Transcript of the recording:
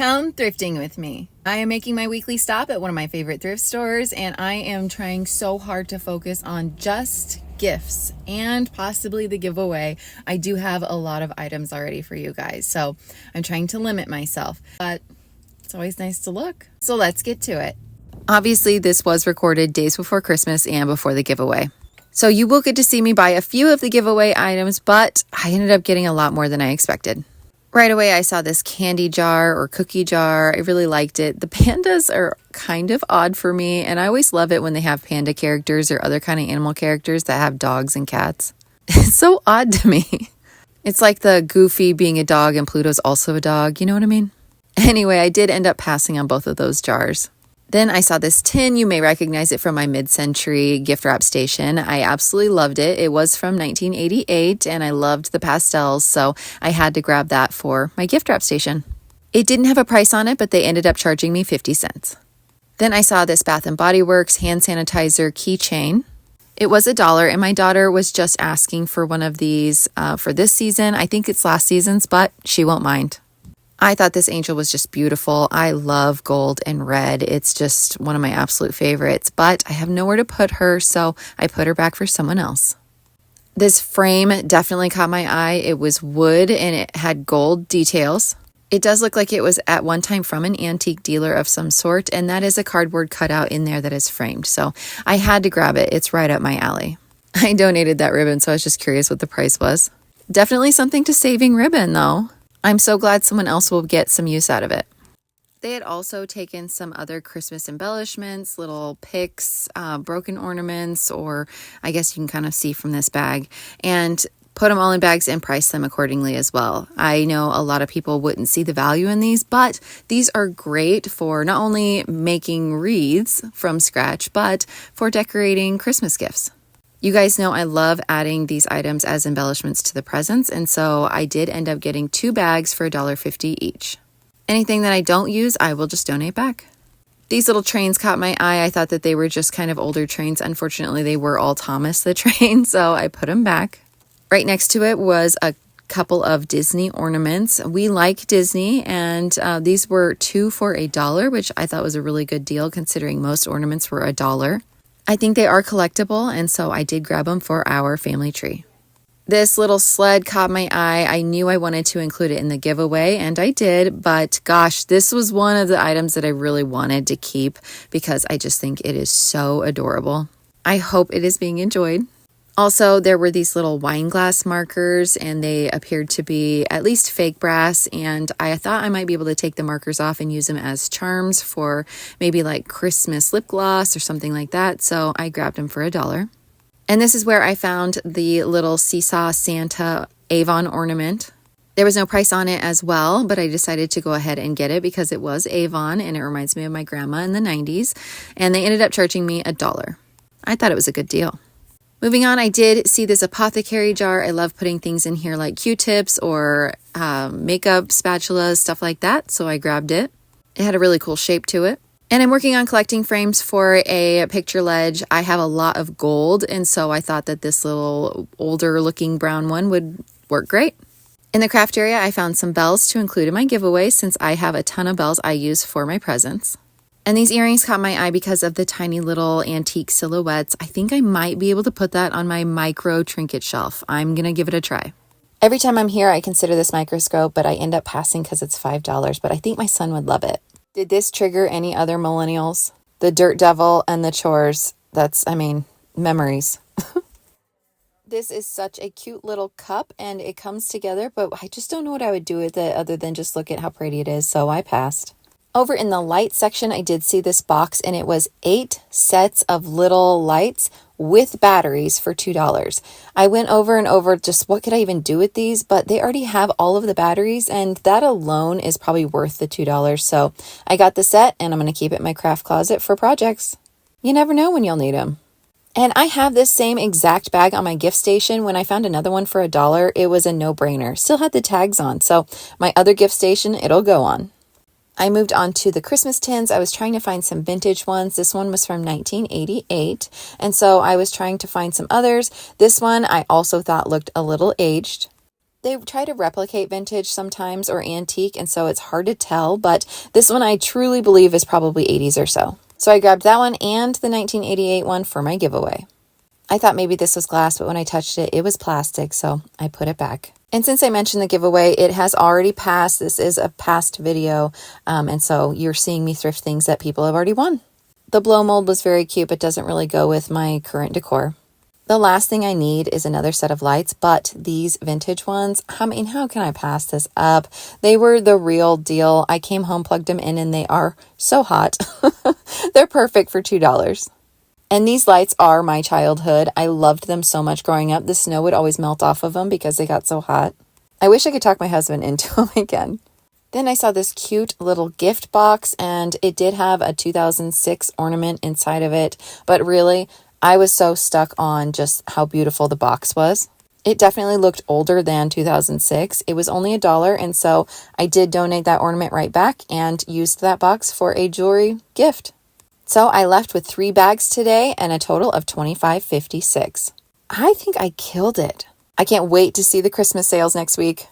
Come thrifting with me. I am making my weekly stop at one of my favorite thrift stores, and I am trying so hard to focus on just gifts and possibly the giveaway. I do have a lot of items already for you guys, so I'm trying to limit myself, but it's always nice to look. So let's get to it. Obviously, this was recorded days before Christmas and before the giveaway. So you will get to see me buy a few of the giveaway items, but I ended up getting a lot more than I expected. Right away, I saw this candy jar or cookie jar. I really liked it. The pandas are kind of odd for me, and I always love it when they have panda characters or other kind of animal characters that have dogs and cats. It's so odd to me. It's like the Goofy being a dog and Pluto's also a dog. You know what I mean? Anyway, I did end up passing on both of those jars. Then I saw this tin. You may recognize it from my mid-century gift wrap station. I absolutely loved it. It was from 1988 and I loved the pastels, so I had to grab that for my gift wrap station. It didn't have a price on it, but they ended up charging me 50 cents. Then I saw this Bath & Body Works hand sanitizer keychain. It was $1 and my daughter was just asking for one of these for this season. I think it's last season's, but she won't mind. I thought this angel was just beautiful. I love gold and red. It's just one of my absolute favorites, but I have nowhere to put her, so I put her back for someone else. This frame definitely caught my eye. It was wood and it had gold details. It does look like it was at one time from an antique dealer of some sort, and that is a cardboard cutout in there that is framed, so I had to grab it. It's right up my alley. I donated that ribbon, so I was just curious what the price was. Definitely something to saving ribbon, though. I'm so glad someone else will get some use out of it. They had also taken some other Christmas embellishments, little picks, broken ornaments, or I guess you can kind of see from this bag, and put them all in bags and price them accordingly as well. I know a lot of people wouldn't see the value in these, but these are great for not only making wreaths from scratch, but for decorating Christmas gifts. You guys know I love adding these items as embellishments to the presents, and so I did end up getting 2 bags for $1.50 each. Anything that I don't use, I will just donate back. These little trains caught my eye. I thought that they were just kind of older trains. Unfortunately, they were all Thomas the train, so I put them back. Right next to it was a couple of Disney ornaments. We like Disney, and these were 2 for $1, which I thought was a really good deal considering most ornaments were $1. I think they are collectible, and so I did grab them for our family tree. This little sled caught my eye. I knew I wanted to include it in the giveaway, and I did, but gosh, this was one of the items that I really wanted to keep because I just think it is so adorable. I hope it is being enjoyed. Also, there were these little wine glass markers, and they appeared to be at least fake brass, and I thought I might be able to take the markers off and use them as charms for maybe like Christmas lip gloss or something like that, so I grabbed them for $1. And this is where I found the little Seesaw Santa Avon ornament. There was no price on it as well, but I decided to go ahead and get it because it was Avon, and it reminds me of my grandma in the 90s, and they ended up charging me $1. I thought it was a good deal. Moving on, I did see this apothecary jar. I love putting things in here like Q-tips or makeup spatulas, stuff like that, so I grabbed it. It had a really cool shape to it. And I'm working on collecting frames for a picture ledge. I have a lot of gold, and so I thought that this little older looking brown one would work great. In the craft area, I found some bells to include in my giveaway since I have a ton of bells I use for my presents. And these earrings caught my eye because of the tiny little antique silhouettes. I think I might be able to put that on my micro trinket shelf. I'm going to give it a try. Every time I'm here, I consider this microscope, but I end up passing because it's $5, but I think my son would love it. Did this trigger any other millennials? The Dirt Devil and the chores. Memories. This is such a cute little cup, and it comes together, but I just don't know what I would do with it other than just look at how pretty it is, so I passed. Over in the light section, I did see this box, and it was 8 sets of little lights with batteries for $2. I went over and over just what could I even do with these, but they already have all of the batteries, and that alone is probably worth the $2. So I got the set, and I'm going to keep it in my craft closet for projects. You never know when you'll need them. And I have this same exact bag on my gift station. When I found another one for $1, it was a no-brainer. Still had the tags on, so my other gift station, it'll go on. I moved on to the Christmas tins. I was trying to find some vintage ones. This one was from 1988, and so I was trying to find some others. This one I also thought looked a little aged. They try to replicate vintage sometimes or antique, and so it's hard to tell, but this one I truly believe is probably 80s or so. So I grabbed that one and the 1988 one for my giveaway. I thought maybe this was glass, but when I touched it, it was plastic, so I put it back. And since I mentioned the giveaway, it has already passed. This is a past video, and so you're seeing me thrift things that people have already won. The blow mold was very cute, but doesn't really go with my current decor. The last thing I need is another set of lights, but these vintage ones, I mean, how can I pass this up? They were the real deal. I came home, plugged them in, and they are so hot. They're perfect for $2. And these lights are my childhood. I loved them so much growing up. The snow would always melt off of them because they got so hot. I wish I could talk my husband into them again. Then I saw this cute little gift box, and it did have a 2006 ornament inside of it. But really, I was so stuck on just how beautiful the box was. It definitely looked older than 2006. It was only $1, and so I did donate that ornament right back and used that box for a jewelry gift. So I left with 3 bags today and a total of $25.56. I think I killed it. I can't wait to see the Christmas sales next week.